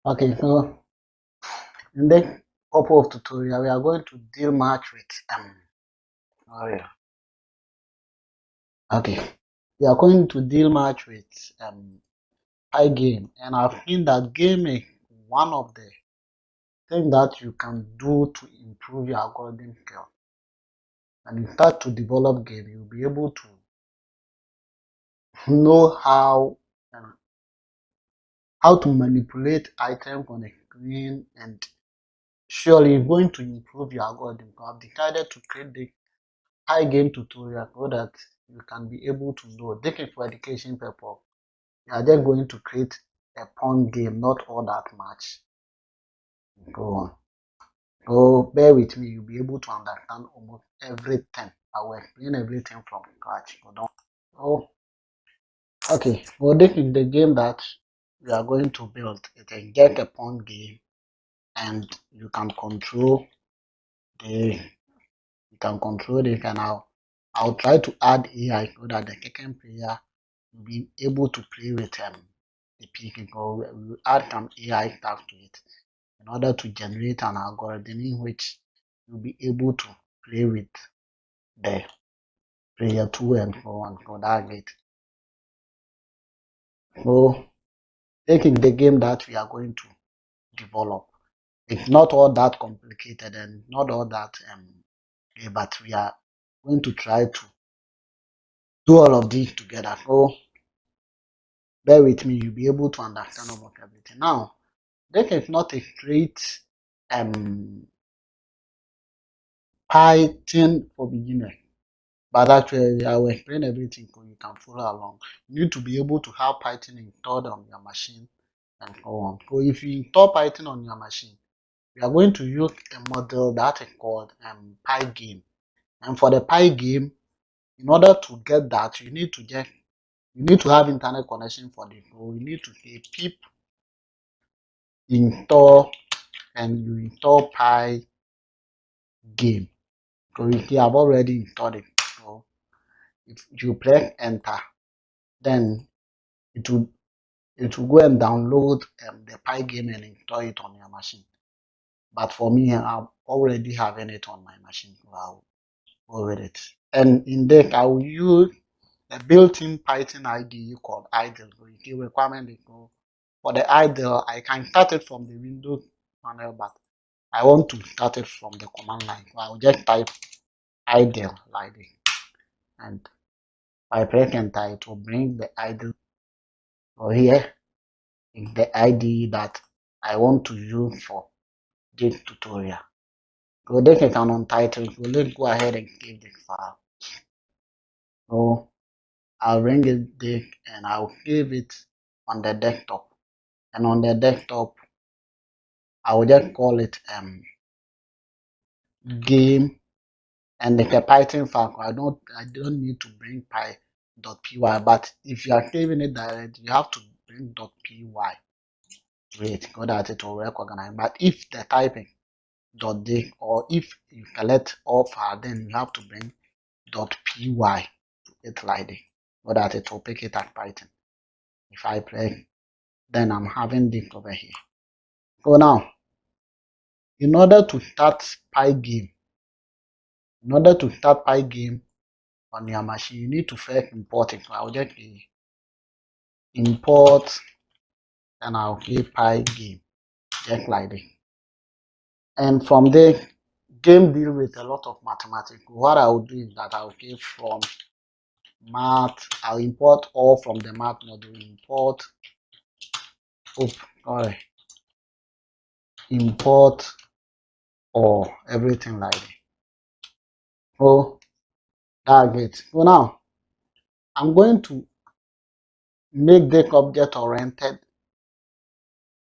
Okay, so in this couple of tutorial, we are going to deal much with sorry. Okay, we are going to deal much with Pygame, and I've seen that gaming one of the things that you can do to improve your algorithm skill. And you start to develop game, you'll be able to know how to manipulate items on a screen, and surely it's going to improve your algorithm. I've decided to create the Pygame tutorial so that you can be able to know. This is for education purpose. You are just going to create a fun game, not all that much. Go on. So bear with me, you'll be able to understand almost everything. I will explain everything from scratch. So don't. Oh, okay. Well, this is the game that we are going to build. It's a get a pawn game, and you can control the and I'll try to add AI so that the second player will be able to play with the picking, or we will add some AI stuff to it in order to generate an algorithm in which you'll be able to play with the player 2 and so on. So that's it. So taking the game that we are going to develop, it's not all that complicated and not all that but we are going to try to do all of these together. So bear with me, you'll be able to understand about everything. Now, this is not a straight Python for beginners, but actually I will explain everything so you can follow along. You need to be able to have Python installed on your machine and so on. So if you install Python on your machine, we are going to use a model that is called Pygame. And for the Pygame, in order to get that, you need to have internet connection for this. So you need to say pip install, and you install Pygame. So you see I've already installed it. So if you press enter, then it will go and download the Pygame and install it on your machine. But for me, I'm already having it on my machine, so I'll go with it. And in this, I will use a built-in Python IDE called idle. So you see requirement is for the idle, I can start it from the Windows panel, but I want to start it from the command line. So I'll just type idle like this, and by press enter, it will bring the idle. So here is the IDE that I want to use for this tutorial. So this is an untitled. So let's go ahead and save this file. So I'll bring it this and I'll save it on the desktop. And on the desktop, I will just call it game, and it's a Python file. I don't need to bring py.py, but if you are saving it direct, you have to bring .py. Wait, so that it will recognize. But if the typing .dic, or if you select all file, then you have to bring .py to it like this, so that it will pick it as Python. If I press, then I'm having this over here. So now, in order to start Pygame, on your machine, you need to first import it. So I'll just import, and I'll give Pygame, just like this. And from there, game deal with a lot of mathematics. What I will do is that I'll give from math, I'll import all from the math module, import or everything like that. So that's it. So now I'm going to make this object oriented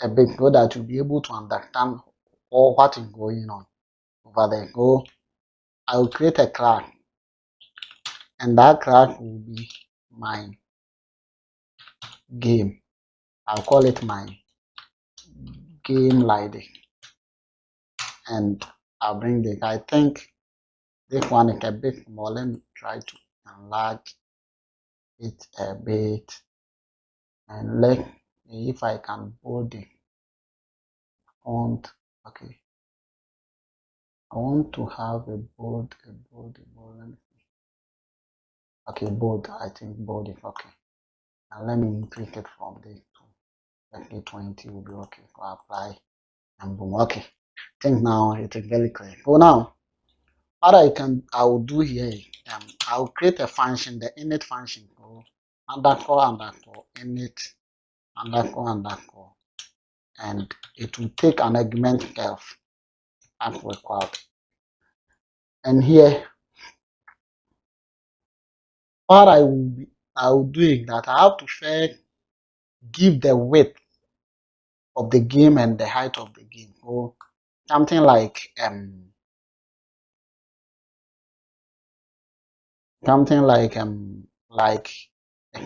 a bit so that you'll be able to understand all what is going on over there. So I'll create a class, and that class will be my game. I'll call it my game like this, and I'll bring this. I think this one is a bit small. Let me try to enlarge it a bit, and let me if I can bold it. font. Okay, I want to have a bold, a bold, a bold. Okay, bold. I think bold is okay. Now let me increase it from this to let's say 20 will be okay. So apply and boom. Okay. I think now it is very clear. So now what I will do here is I will create a function, the init function, so underscore underscore init underscore underscore, and it will take an argument self as required. And here what I will do is that I have to first give the width of the game and the height of the game. So something like a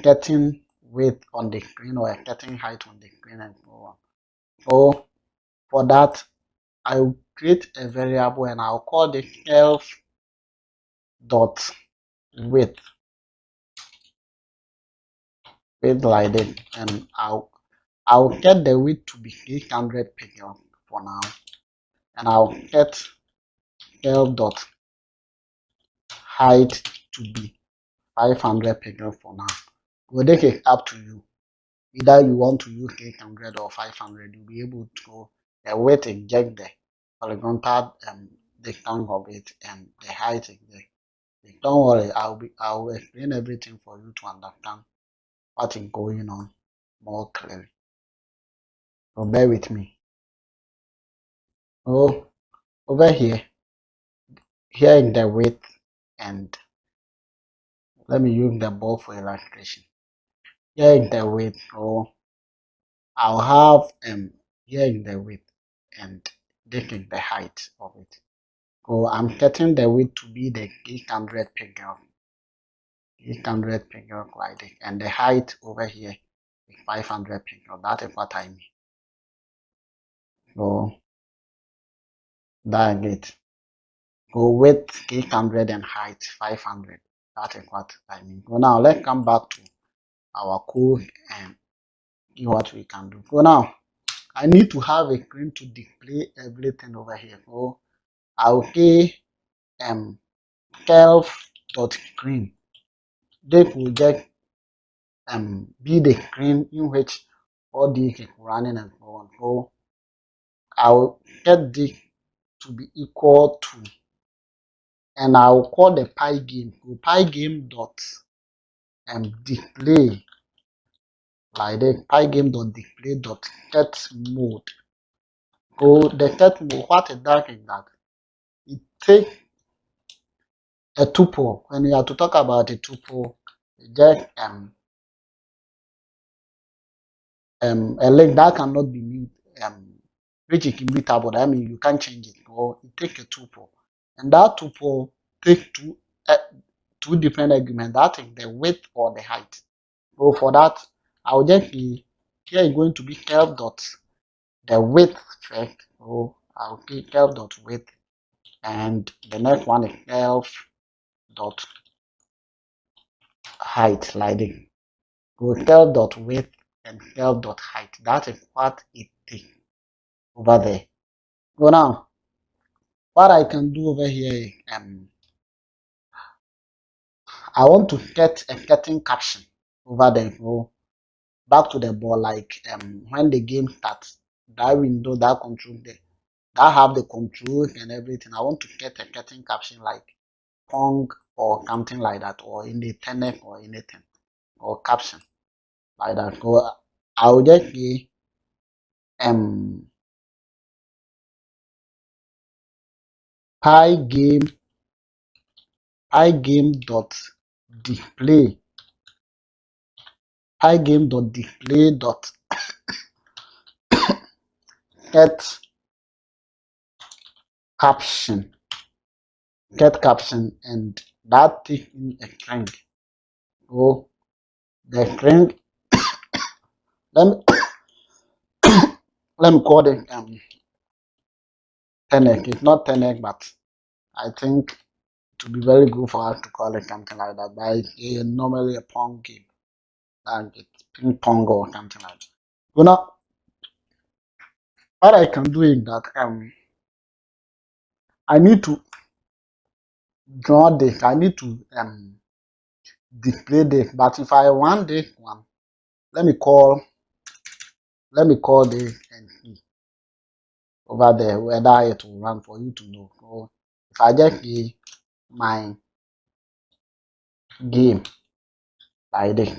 certain width on the screen or a certain height on the screen and so on. So for that I will create a variable and I'll call the self dot width like this, and I'll get the width to be 800 pixels for now, and I'll get self dot height to be 500 pixels for now. Well, this is up to you. Either you want to use 800 or 500, you'll be able to go the width is just the horizontal distance of it, and the height is there. Don't worry, I'll explain everything for you to understand what is going on more clearly. So bear with me. Oh, over here in the width, and let me use the ball for illustration. Here in the width, so I'll have here in the width, and this is the height of it. So I'm setting the width to be the 800 pixels, 800 pixels like this, and the height over here is 500 pixels. That is what I mean. So that's it. So width 800 and height 500. That is what I mean. So now let's come back to our code and see what we can do. So now I need to have a screen to display everything over here. So I'll say self.screen. This will just be the screen in which all these is running and so on. So I'll set this to be equal to, and I'll call the Pygame. So Pygame dot display like the Pygame dot display dot set mode. So the set mode, what it does is that it takes a tuple. When you have to talk about a tuple, just a link that cannot be mute, which is immutable. I mean, you can't change it. Or it takes a tuple, and that tuple takes two different arguments. That is the width or the height. So for that, I'll just be here is going to be self dot the width first. So I'll say self dot width, and the next one is self dot height like this. So self dot width and self dot height. That is what it is over there. So now what I can do over here is I want to get a certain caption over there. So back to the ball, like when the game starts, that window, that control there, that have the controls and everything. I want to get a certain caption like Pong or something like that, or in the tenant or anything, or caption like that. So I will just say um pygame pygame dot display pygame dot display dot get caption and that takes in a string. So the string, let me let me call it tenec. It's not tenec, but I think it would be very good for us to call it something like that. But it's normally a pong game, like it's ping pong or something like that. So now what I can do is that I need to draw this. I need to display this. But if I want this one, let me call this and see over there whether it will run for you to know. So if I just give my game like this,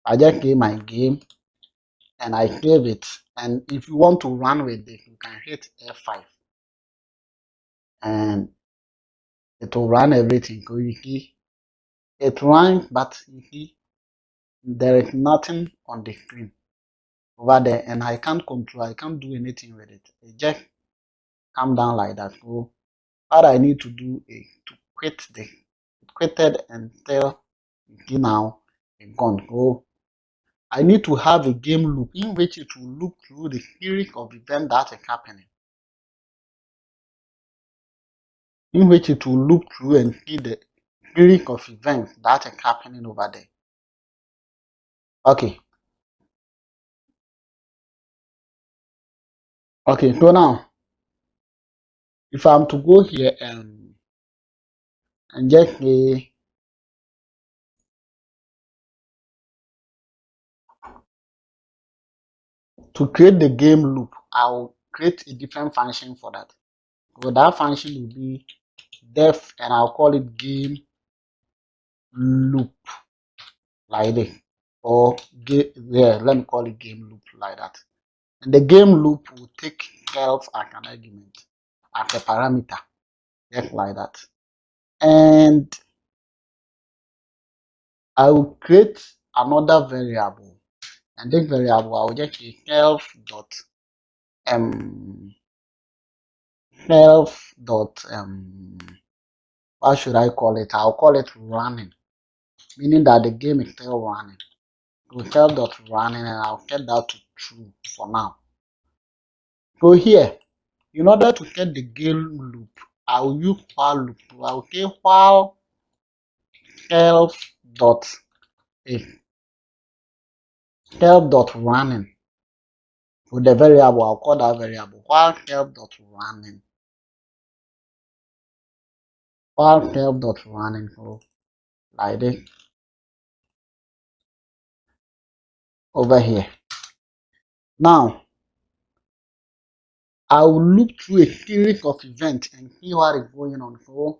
I just give my game and I save it. And if you want to run with this, you can hit F5 and it will run everything. So you see, it runs, but you see, there is nothing on the screen over there, and I can't do anything with it. It just come down like that. So what I need to do is to quit it and tell you see now it's gone. So I need to have a game loop in which it will loop through the series of events that is happening. In which it will loop through and see the series of events that is happening over there. Okay. Okay, so now if I'm to go here and just say to create the game loop, I'll create a different function for that. So that function will be def and I'll call it game loop like this. Or let me call it game loop like that. And the game loop will take self as an argument, as a parameter, just like that. And I will create another variable. And this variable I will just say um self dot what should I call it? I'll call it running, meaning that the game is still running. So self dot running, and I'll set that to true for now. So here, in order to get the game loop, I'll use while loop. I'll say while self dot running. So the variable, I'll call that variable while self dot running. While self dot running. So like this over here. Now I will loop through a series of events and see what is going on. So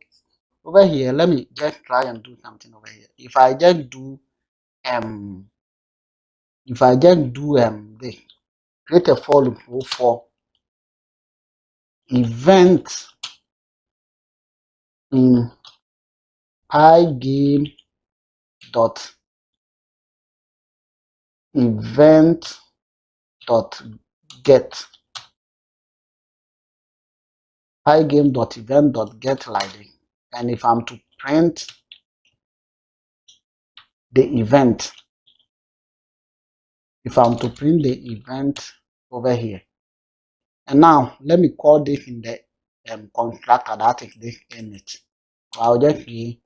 over here, let me just try and do something over here. If I just do this, create a for loop for event in Pygame dot event dot get Pygame dot event dot get like this. And if I'm to print the event, over here, and now let me call this in the constructor that is this init. So I'll just say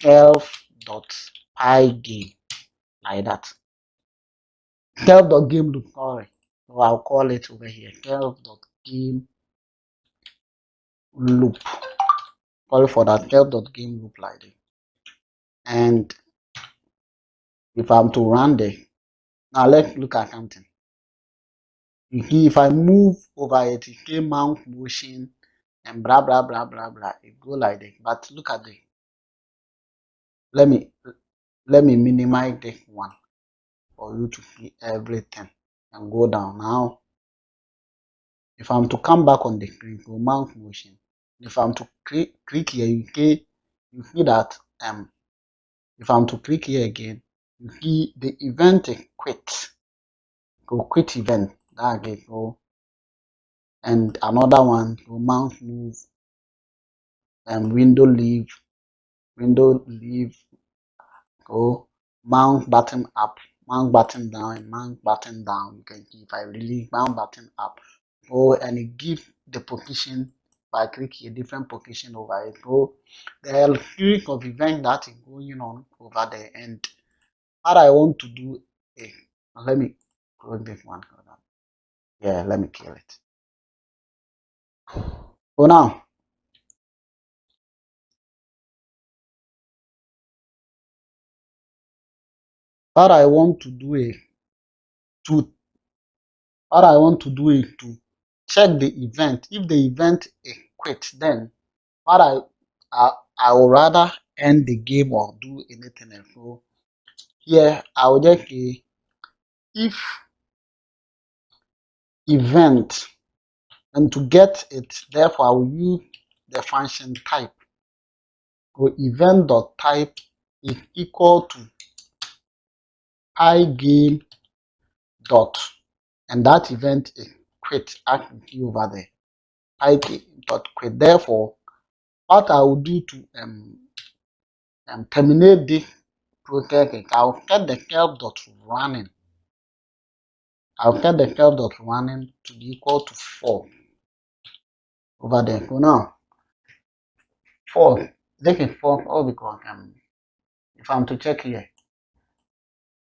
self dot pygame like that. Self dot game loop, sorry. So I'll call it over here self dot game loop. Sorry for that, self dot game loop like this. And if I'm to run this, now let's look at something. You see, if I move over it, it say mouse motion and blah blah blah blah blah. It go like this. But look at this. Let me minimize this one for you to see everything and go down. Now if I'm to come back on the screen, go mouse motion. If I'm to click here, you see that if I'm to click here again, you see the event is quit. Go quit event. That's it. Go and another one, go mouse move and window leave, go mouse button up, mouse button down, and mouse button down. You can see if I release mouse button up, go and it gives the position. If I click here, different position over it. So there are a series of events that is going on over there, and what I want to do is let me close this one. Yeah, let me kill it. So now, what I want to do is to what I want to do is to check the event. If the event is quit, then what I will rather end the game or do anything else. So here I will just say if event, and to get it, therefore I will use the function type. So event dot type is equal to Pygame dot, and that event is quit as you see over there. Pygame dot quit. Therefore, what I will do to terminate this process is I'll set the help dot running. I'll set the help dot running to be equal to 4 over there. So now 4, this is 4 all because if I'm to check here,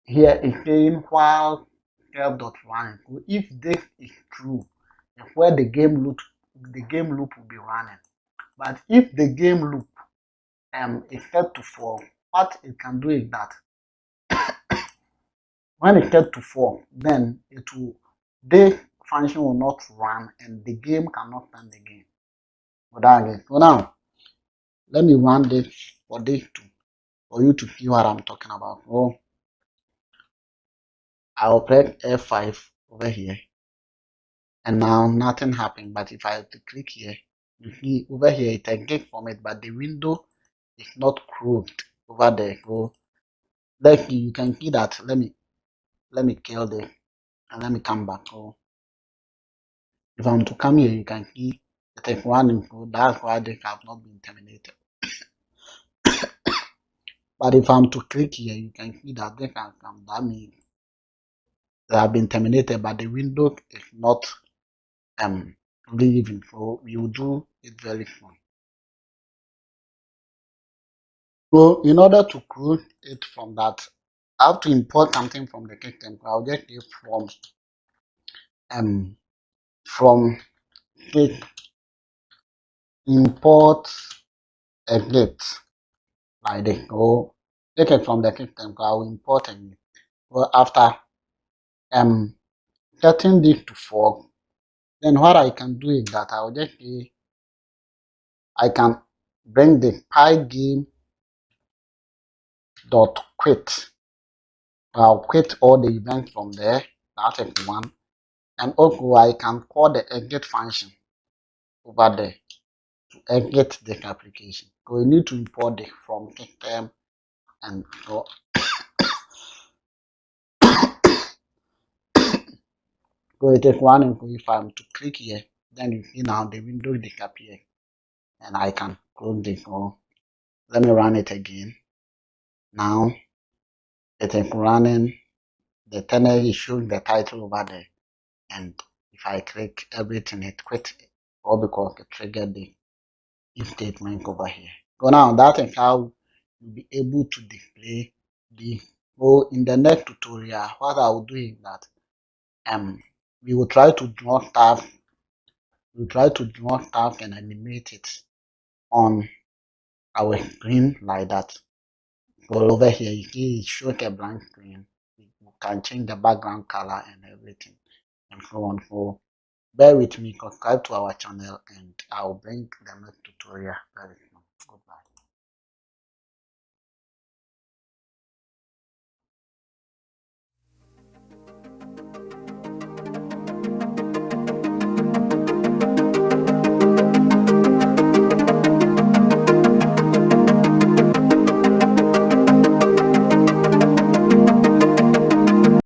it's saying while help dot running. So if this is true, then where the game loop will be running. But if the game loop is set to 4, what it can do is that when it gets to 4, then this function will not run and the game cannot run the game. So now let me run this for you to see what I'm talking about. So I'll press F5 over here, and now nothing happened. But if I click here, you see over here it exists from it, but the window is not closed over there. So like you can see that. Let me kill this and let me come back. So if I'm to come here, you can see it is running. So that's why they have not been terminated. But if I'm to click here, you can see that they can come. That means they have been terminated, but the window is not leaving. So we will do it very soon. So in order to close it from that, I have to import something from the system. I'll just say from git import exit like this. So take it from the system. I will import it. So after setting this to 4, then what I can do is that I'll just say I can bring the pygame dot quit. I'll quit all the events from there. That is one. And also I can call the exit function over there to exit this application. So we need to import it from system, and so it is running. So if I'm to click here, then you see now the window disappears and I can close this. So let me run it again. Now it is running. The tunnel is showing the title over there, and if I click everything, it quit, all because it triggered the if statement over here. So now that is how you'll be able to display the. So in the next tutorial, what I will do is that we will try to draw stuff. We'll try to draw stuff and animate it on our screen like that. So over here, you see it shows a blank screen. You can change the background color and everything, and so on. So bear with me, subscribe to our channel, and I'll bring the next tutorial very soon.